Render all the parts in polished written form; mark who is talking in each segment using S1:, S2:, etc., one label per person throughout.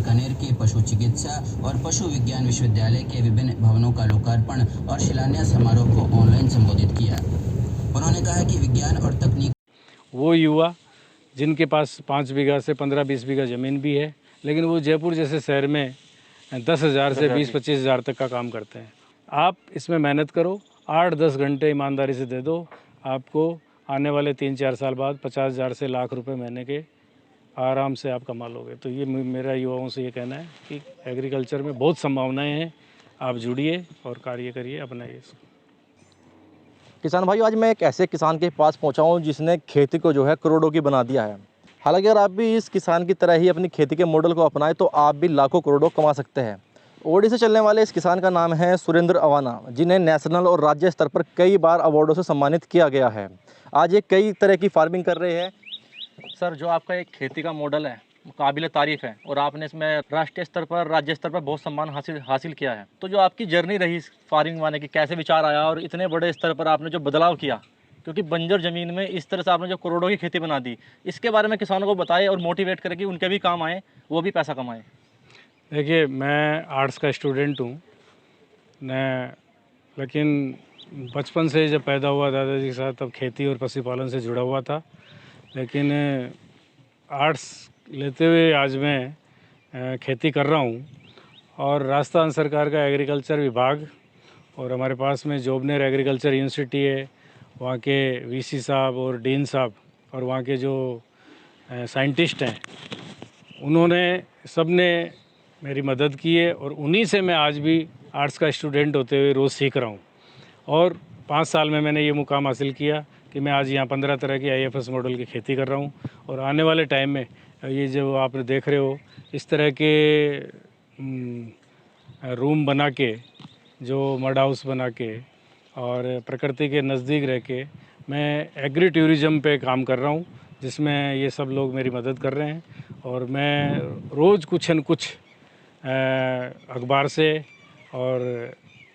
S1: बीकानेर के पशु चिकित्सा और पशु विज्ञान विश्वविद्यालय के विभिन्न भवनों का लोकार्पण और शिलान्यास समारोह को ऑनलाइन संबोधित किया। उन्होंने कहा कि विज्ञान और तकनीक
S2: वो युवा जिनके पास 5 बीघा से 15-20 बीघा ज़मीन भी है, लेकिन वो जयपुर जैसे शहर में 10,000 से 20-25 हज़ार तक का काम करते हैं। आप इसमें मेहनत करो, 8-10 घंटे ईमानदारी से दे दो, आपको आने वाले 3-4 साल बाद 50,000 से लाख रुपए महीने के आराम से आप कमा लोगे। तो ये मेरा युवाओं से ये कहना है कि एग्रीकल्चर में बहुत संभावनाएं हैं, आप जुड़िए और कार्य करिए, अपनाइए इसको।
S3: किसान भाइयों, आज मैं एक ऐसे किसान के पास पहुंचा हूं जिसने खेती को जो है करोड़ों की बना दिया है। हालांकि अगर आप भी इस किसान की तरह ही अपनी खेती के मॉडल को अपनाएं तो आप भी लाखों करोड़ों कमा सकते हैं। ओडी से चलने वाले इस किसान का नाम है सुरेंद्र अवाना, जिन्हें नेशनल और राज्य स्तर पर कई बार अवार्डों से सम्मानित किया गया है। आज ये कई तरह की फार्मिंग कर रहे हैं। सर, जो आपका एक खेती का मॉडल है काबिल तारीफ़ है और आपने इसमें राष्ट्रीय स्तर पर, राज्य स्तर पर बहुत सम्मान हासिल किया है। तो जो आपकी जर्नी रही फार्मिंग वाले की, कैसे विचार आया और इतने बड़े स्तर पर आपने जो बदलाव किया, क्योंकि बंजर ज़मीन में इस तरह से आपने जो करोड़ों की खेती बना दी, इसके बारे में किसानों को बताएं और मोटिवेट करें कि उनके भी काम आए, वो भी पैसा कमाएं।
S2: देखिए, मैं आर्ट्स का स्टूडेंट हूँ लेकिन बचपन से जब पैदा हुआ दादाजी के साथ, तब खेती और पशुपालन से जुड़ा हुआ था। लेकिन आर्ट्स लेते हुए आज मैं खेती कर रहा हूँ और राजस्थान सरकार का एग्रीकल्चर विभाग और हमारे पास में जोबनेर एग्रीकल्चर यूनिवर्सिटी है, वहाँ के वीसी साहब और डीन साहब और वहाँ के जो साइंटिस्ट हैं, उन्होंने सबने मेरी मदद की है और उन्हीं से मैं आज भी आर्ट्स का स्टूडेंट होते हुए रोज़ सीख रहा हूँ। और 5 साल में मैंने ये मुकाम हासिल किया कि मैं आज यहाँ 15 तरह की IFS मॉडल की खेती कर रहा हूँ। और आने वाले टाइम में ये जो आप देख रहे हो, इस तरह के रूम बना के, जो मड हाउस बना के और प्रकृति के नज़दीक रह के मैं एग्री टूरिज़्म पे काम कर रहा हूँ, जिसमें ये सब लोग मेरी मदद कर रहे हैं। और मैं रोज़ कुछ न कुछ अखबार से और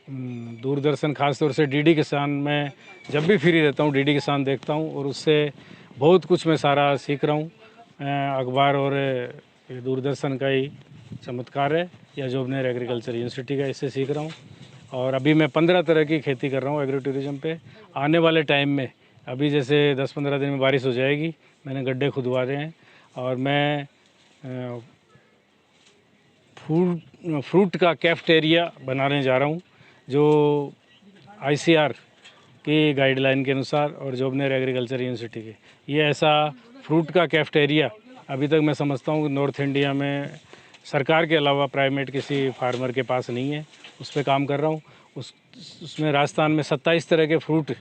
S2: दूरदर्शन, ख़ास तौर से DD किसान में जब भी फ्री रहता हूँ DD किसान देखता हूँ और उससे बहुत कुछ मैं सारा सीख रहा हूँ। अखबार और दूरदर्शन का ही चमत्कार है या जोबनेर एग्रीकल्चर यूनिवर्सिटी का, इससे सीख रहा हूँ। और अभी मैं 15 तरह की खेती कर रहा हूँ एग्री टूरिज़्म पे। आने वाले टाइम में, अभी जैसे 10-15 दिन में बारिश हो जाएगी, मैंने गड्ढे खुदवा रहे हैं और मैं फ्रूट का कैफेटेरिया बनाने जा रहा हूँ, जो ICR की गाइडलाइन के अनुसार और जोबनेर एग्रीकल्चर यूनिवर्सिटी के। ये ऐसा फ्रूट का कैफेटेरिया अभी तक मैं समझता हूँ कि नॉर्थ इंडिया में सरकार के अलावा प्राइवेट किसी फार्मर के पास नहीं है। उस पर काम कर रहा हूँ। उसमें राजस्थान में 27 तरह के फ्रूट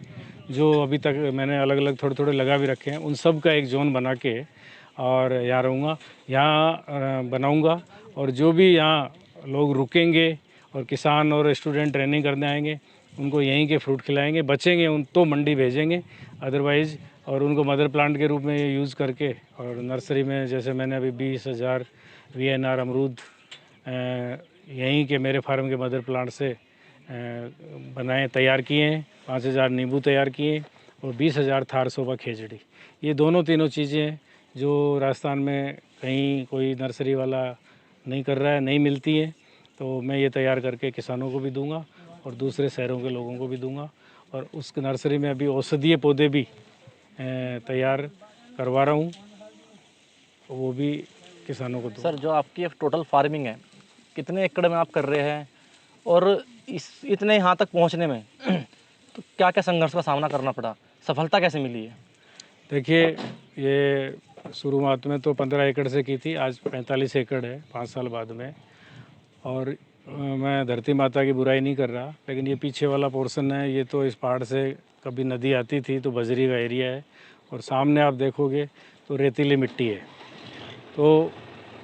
S2: जो अभी तक मैंने अलग अलग थोड़े लगा भी रखे हैं, उन सब का एक जोन बना के और यहाँ रहूँगा, यहाँ बनाऊँगा। और जो भी यहाँ लोग रुकेंगे और किसान और स्टूडेंट ट्रेनिंग करने आएंगे, उनको यहीं के फ्रूट खिलाएंगे, बचेंगे उन तो मंडी भेजेंगे अदरवाइज़, और उनको मदर प्लांट के रूप में यूज़ करके और नर्सरी में, जैसे मैंने अभी 20,000 VNR अमरूद यहीं के मेरे फार्म के मदर प्लांट से तैयार किए हैं, 5,000 नींबू तैयार किए और 20,000 थारसोबा खेजड़ी। ये तीनों चीज़ें हैं जो राजस्थान में कहीं कोई नर्सरी वाला नहीं कर रहा है, नहीं मिलती है। तो मैं ये तैयार करके किसानों को भी दूंगा और दूसरे शहरों के लोगों को भी दूंगा। और उस नर्सरी में अभी औषधीय पौधे भी तैयार करवा रहा हूँ, वो भी किसानों को दूंगा।
S3: सर, जो आपकी टोटल फार्मिंग है, कितने एकड़ में आप कर रहे हैं और इतने यहाँ तक पहुँचने में तो क्या क्या संघर्ष का सामना करना पड़ा, सफलता कैसे मिली है?
S2: देखिए, ये शुरुआत में तो 15 एकड़ से की थी, आज 45 एकड़ है 5 साल बाद में। और मैं धरती माता की बुराई नहीं कर रहा, लेकिन ये पीछे वाला पोर्शन है, ये तो इस पहाड़ से कभी नदी आती थी तो बजरी का एरिया है और सामने आप देखोगे तो रेतीली मिट्टी है। तो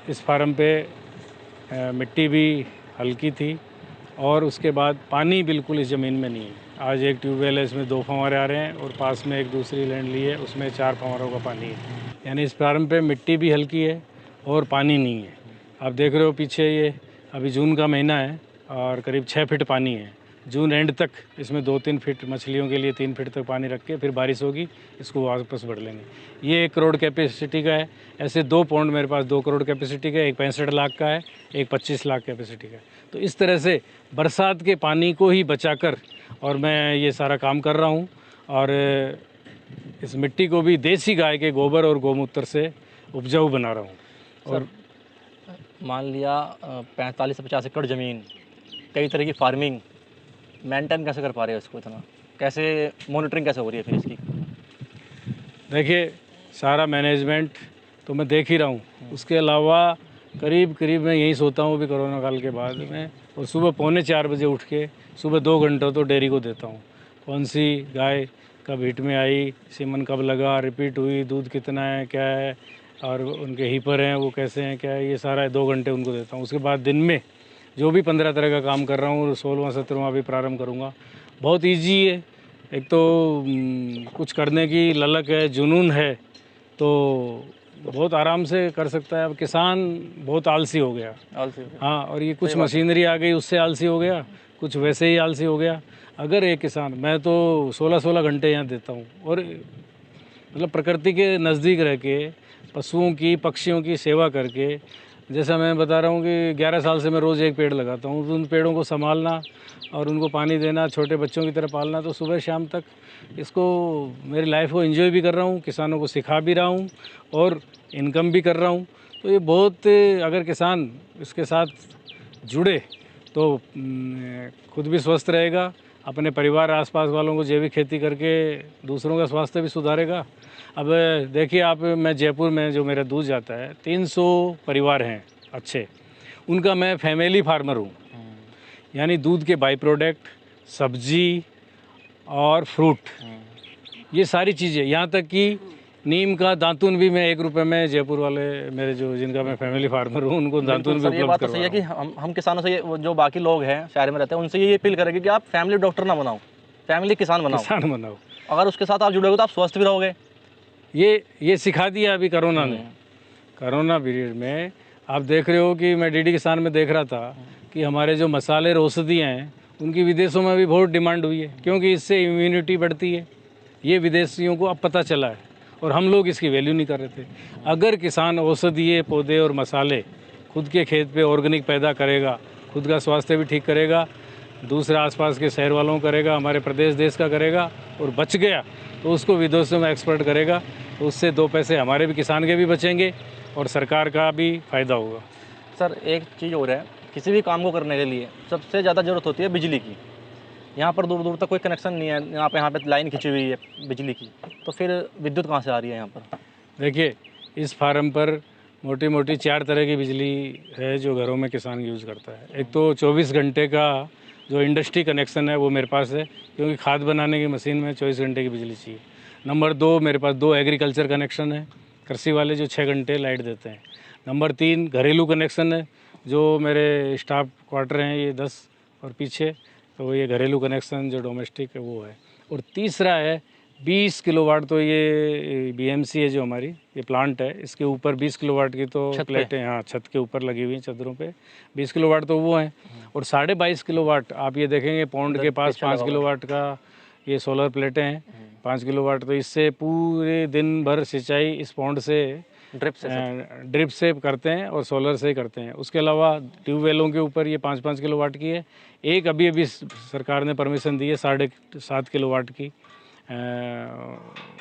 S2: इस फार्म पे मिट्टी भी हल्की थी और उसके बाद पानी बिल्कुल इस ज़मीन में नहीं है। आज एक ट्यूबवेल है, इसमें 2 फव्वारे आ रहे हैं और पास में एक दूसरी लैंड ली है, उसमें 4 फव्वारों का पानी है। यानी इस फार्म पे मिट्टी भी हल्की है और पानी नहीं है। आप देख रहे हो पीछे, ये अभी जून का महीना है और करीब 6 फीट पानी है। जून एंड तक इसमें 2-3 फीट मछलियों के लिए 3 फीट तक पानी रख के फिर बारिश होगी, इसको वापस भर लेंगे। ये 1 करोड़ कैपेसिटी का है। ऐसे 2 पॉन्ड मेरे पास 2 करोड़ कैपेसिटी का है, एक 65 लाख का है, एक 25 लाख कैपेसिटी का है। तो इस तरह से बरसात के पानी को ही बचाकर और मैं ये सारा काम कर रहा हूँ। और इस मिट्टी को भी देसी गाय के गोबर और गौमूत्र से उपजाऊ बना रहा हूँ। और
S3: मान लिया 45 से 50 एकड़ ज़मीन, कई तरह की फार्मिंग, मेंटेन कैसे कर पा रहे हो इसको इतना? कैसे मॉनिटरिंग कैसे हो रही है फिर इसकी?
S2: देखिए, सारा मैनेजमेंट तो मैं देख ही रहा हूँ। उसके अलावा करीब मैं यहीं सोता हूँ अभी कोरोना काल के बाद में, और सुबह 3:45 बजे उठ के सुबह 2 घंटे तो डेयरी को देता हूँ। कौन सी गाय कब हिट में आई, सीमन कब लगा, रिपीट हुई, दूध कितना है, क्या है, और उनके हीपर हैं वो कैसे हैं, क्या है, ये सारा 2 घंटे उनको देता हूँ। उसके बाद दिन में जो भी 15 तरह का काम कर रहा हूँ, 16वां-17वां भी प्रारंभ करूँगा। बहुत ईजी है। एक तो कुछ करने की ललक है, जुनून है, तो बहुत आराम से कर सकता है। अब किसान बहुत आलसी हो गया। हाँ, और ये कुछ मशीनरी आ गई उससे आलसी हो गया, कुछ वैसे ही आलसी हो गया। अगर एक किसान, मैं तो 16 घंटे यहाँ देता हूँ, और मतलब प्रकृति के नज़दीक रह के पशुओं की, पक्षियों की सेवा करके, जैसा मैं बता रहा हूँ कि 11 साल से मैं रोज़ एक पेड़ लगाता हूँ, तो उन पेड़ों को संभालना और उनको पानी देना, छोटे बच्चों की तरह पालना, तो सुबह शाम तक इसको मेरी लाइफ को एंजॉय भी कर रहा हूँ, किसानों को सिखा भी रहा हूँ और इनकम भी कर रहा हूँ। तो ये बहुत, अगर किसान इसके साथ जुड़े तो खुद भी स्वस्थ रहेगा, अपने परिवार आसपास वालों को जैविक खेती करके दूसरों का स्वास्थ्य भी सुधारेगा। अब देखिए आप, मैं जयपुर में जो मेरा दूध जाता है 300 परिवार हैं अच्छे, उनका मैं फैमिली फार्मर हूँ। यानी दूध के बाई प्रोडक्ट, सब्जी और फ्रूट, ये सारी चीज़ें, यहाँ तक कि नीम का दातुन भी मैं 1 रुपये में, जयपुर वाले मेरे जो जिनका मैं फैमिली फार्मर हूँ उनको दातुन भी
S3: सर, ये
S2: उपलब्ध
S3: बात तो
S2: करवा
S3: सही है
S2: रहा
S3: कि हम किसानों से वो जो बाकी लोग हैं शहर में रहते हैं उनसे ये अपील करेंगे कि आप फैमिली डॉक्टर ना बनाओ, फैमिली किसान
S2: हूँ।
S3: बनाओ।
S2: किसान बनाओ।
S3: अगर उसके साथ आप जुड़ोगे तो आप स्वस्थ भी रहोगे।
S2: ये सिखा दिया अभी कोरोना ने। कोरोना पीरियड में आप देख रहे हो कि मैं डीडी किसान में देख रहा था कि हमारे जो मसाले और औषधियाँ हैं उनकी विदेशों में भी बहुत डिमांड हुई है, क्योंकि इससे इम्यूनिटी बढ़ती है। ये विदेशियों को अब पता चला है और हम लोग इसकी वैल्यू नहीं कर रहे थे। अगर किसान औषधीय पौधे और मसाले खुद के खेत पे ऑर्गेनिक पैदा करेगा, खुद का स्वास्थ्य भी ठीक करेगा, दूसरा आसपास के शहर वालों को करेगा, हमारे प्रदेश देश का करेगा, और बच गया तो उसको विदेशों में एक्सपोर्ट करेगा, तो उससे 2 पैसे हमारे भी, किसान के भी बचेंगे और सरकार का भी फ़ायदा होगा।
S3: सर, एक चीज़ और है, किसी भी काम को करने के लिए सबसे ज़्यादा ज़रूरत होती है बिजली की। यहाँ पर दूर दूर तक कोई कनेक्शन नहीं है, यहाँ पे लाइन खिंची हुई है बिजली की, तो फिर विद्युत कहाँ से आ रही है यहाँ पर?
S2: देखिए, इस फार्म पर मोटी मोटी 4 तरह की बिजली है जो घरों में किसान यूज़ करता है। एक तो 24 घंटे का जो इंडस्ट्री कनेक्शन है वो मेरे पास है, क्योंकि खाद बनाने की मशीन में 24 घंटे की बिजली चाहिए। नंबर 2, मेरे पास 2 एग्रीकल्चर कनेक्शन है, कृषि वाले, जो 6 घंटे लाइट देते हैं। नंबर 3, घरेलू कनेक्शन है, जो मेरे स्टाफ क्वार्टर हैं ये 10 और पीछे, तो ये घरेलू कनेक्शन जो डोमेस्टिक है वो है। और तीसरा है 20 किलोवाट, तो ये बीएमसी है जो हमारी ये प्लांट है, इसके ऊपर 20 किलोवाट की तो प्लेटें, हाँ, छत के ऊपर लगी हुई हैं, चद्दरों पे 20 किलोवाट तो वो हैं। और 22.5 किलोवाट आप ये देखेंगे पौंड के पास 5 किलोवाट का ये सोलर प्लेटें हैं, 5 किलोवाट। तो इससे पूरे दिन भर सिंचाई इस पौंड से ड्रिप से करते हैं और सोलर से करते हैं। उसके अलावा ट्यूबवेलों के ऊपर ये 5-5 किलोवाट की है। एक अभी सरकार ने परमिशन दी है 7.5 किलोवाट की,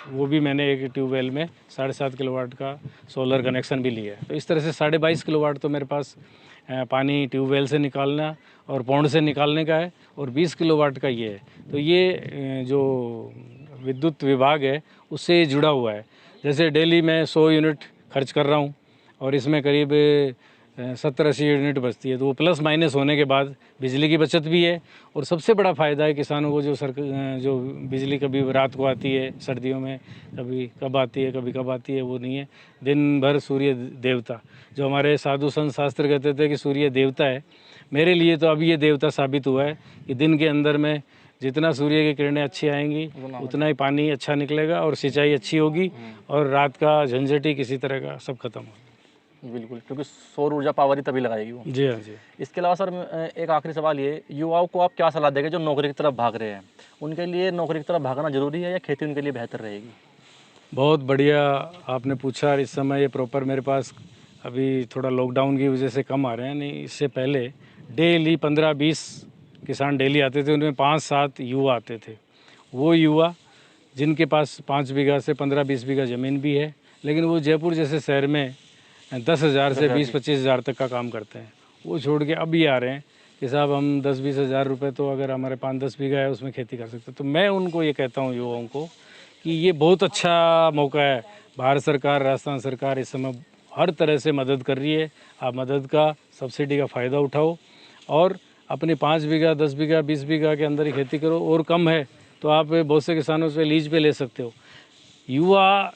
S2: वो भी मैंने एक ट्यूबवेल में 7.5 किलोवाट का सोलर कनेक्शन भी लिया है। तो इस तरह से 22.5 किलोवाट तो मेरे पास पानी ट्यूबवेल से निकालना और पौंड से निकालने का है, और 20 किलोवाट का ये है। तो ये जो विद्युत विभाग है उससे जुड़ा हुआ है। जैसे डेली मैं 100 यूनिट खर्च कर रहा हूँ और इसमें करीब 70-80 यूनिट बचती है, तो वो प्लस माइनस होने के बाद बिजली की बचत भी है। और सबसे बड़ा फ़ायदा है किसानों को, जो बिजली कभी रात को आती है सर्दियों में, कभी कब आती है, कभी कब आती है, वो नहीं है। दिन भर सूर्य देवता, जो हमारे साधु संत शास्त्र कहते थे कि सूर्य देवता है, मेरे लिए तो अभी ये देवता साबित हुआ है कि दिन के अंदर में जितना सूर्य की किरणें अच्छी आएंगी उतना ही पानी अच्छा निकलेगा और सिंचाई अच्छी होगी, और रात का झंझट ही किसी तरह का सब खत्म होगा।
S3: बिल्कुल, क्योंकि सौर ऊर्जा पावर ही तभी लगाएगी वो।
S2: जी हाँ जी।
S3: इसके अलावा सर एक आखिरी सवाल ये, युवाओं को आप क्या सलाह देंगे जो नौकरी की तरफ भाग रहे हैं? उनके लिए नौकरी की तरफ भागना ज़रूरी है या खेती उनके लिए बेहतर रहेगी?
S2: बहुत बढ़िया आपने पूछा। इस समय ये प्रॉपर मेरे पास अभी थोड़ा लॉकडाउन की वजह से कम आ रहे हैं, नहीं इससे पहले डेली 15-20 किसान डेली आते थे, उनमें 5-7 युवा आते थे। वो युवा जिनके पास 5 बीघा से 15-20 बीघा ज़मीन भी है, लेकिन वो जयपुर जैसे शहर में 10,000 से 20-25 हज़ार तक का काम करते हैं, वो छोड़ के अब ये आ रहे हैं कि साहब हम 10-20 हज़ार रुपये तो अगर हमारे 5-10 बीघा है उसमें खेती कर सकते हैं। तो मैं उनको ये कहता हूँ युवाओं को कि ये बहुत अच्छा मौका है। भारत सरकार, राजस्थान सरकार इस समय हर तरह से मदद कर रही है। आप मदद का, सब्सिडी का फ़ायदा उठाओ और अपने 5 बीघा, 10 बीघा, 20 बीघा के अंदर ही खेती करो, और कम है तो आप बहुत से किसानों से लीज पे ले सकते हो। युवा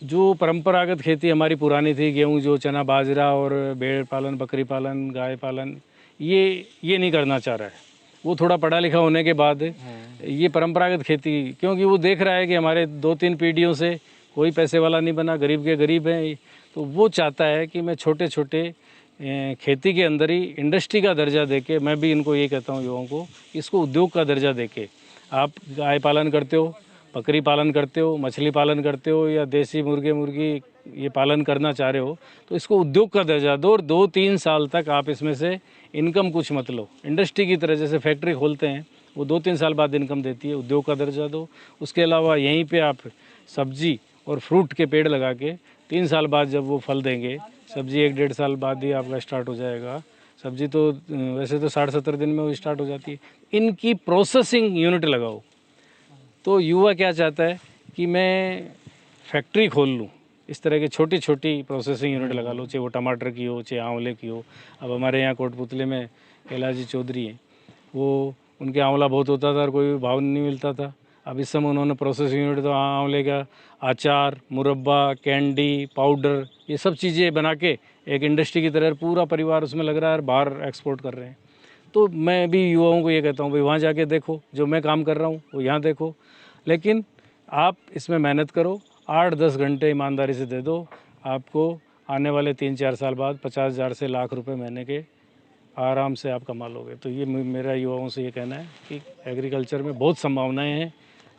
S2: जो परंपरागत खेती हमारी पुरानी थी, गेहूँ जो, चना, बाजरा और भेड़ पालन, बकरी पालन, गाय पालन, ये नहीं करना चाह रहा है। वो थोड़ा पढ़ा लिखा होने के बाद ये परंपरागत खेती, क्योंकि वो देख रहा है कि हमारे 2-3 पीढ़ियों से कोई पैसे वाला नहीं बना, गरीब के गरीब हैं, तो वो चाहता है कि मैं छोटे छोटे खेती के अंदर ही इंडस्ट्री का दर्जा देके, मैं भी इनको ये कहता हूँ युवाओं को, इसको उद्योग का दर्जा देके, आप गाय पालन करते हो, बकरी पालन करते हो, मछली पालन करते हो या देसी मुर्गे मुर्गी ये पालन करना चाह रहे हो, तो इसको उद्योग का दर्जा दो और 2-3 साल तक आप इसमें से इनकम कुछ मत लो। इंडस्ट्री की तरह जैसे फैक्ट्री खोलते हैं, वो 2-3 साल बाद इनकम देती है, उद्योग का दर्जा दो। उसके अलावा यहीं पे आप सब्जी और फ्रूट के पेड़ लगा के 3 साल बाद जब वो फल देंगे, सब्जी 1-1.5 साल बाद ही आपका स्टार्ट हो जाएगा। सब्जी तो वैसे तो 60-70 दिन में वो स्टार्ट हो जाती है। इनकी प्रोसेसिंग यूनिट लगाओ। तो युवा क्या चाहता है कि मैं फैक्ट्री खोल लूँ, इस तरह की छोटी छोटी प्रोसेसिंग यूनिट लगा लो, चाहे वो टमाटर की हो, चाहे आंवले की हो। अब हमारे यहाँ कोटपुतले में कैलाश जी चौधरी हैं, वो उनके आंवला बहुत होता था और कोई भाव नहीं मिलता था। अब इस समय उन्होंने प्रोसेसिंग यूनिट, तो आंवले का अचार, मुरब्बा, कैंडी, पाउडर, ये सब चीज़ें बना के एक इंडस्ट्री की तरह पूरा परिवार उसमें लग रहा है और बाहर एक्सपोर्ट कर रहे हैं। तो मैं भी युवाओं को ये कहता हूँ भाई वहाँ जाके देखो, जो मैं काम कर रहा हूँ वो यहाँ देखो, लेकिन आप इसमें मेहनत करो, 8-10 घंटे ईमानदारी से दे दो, आपको आने वाले 3-4 साल बाद 50,000 से लाख रुपए महीने के आराम से आप कमा लोगे। तो ये मेरा युवाओं से ये कहना है कि एग्रीकल्चर में बहुत संभावनाएं हैं,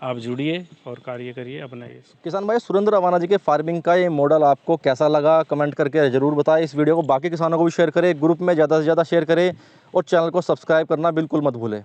S2: आप जुड़िए और कार्य करिए, अपनाइए।
S3: किसान भाई, सुरेंद्र रवाना जी के फार्मिंग का ये मॉडल आपको कैसा लगा, कमेंट करके ज़रूर बताएं। इस वीडियो को बाकी किसानों को भी शेयर करें, ग्रुप में ज़्यादा से ज़्यादा शेयर करें और चैनल को सब्सक्राइब करना बिल्कुल मत भूलें।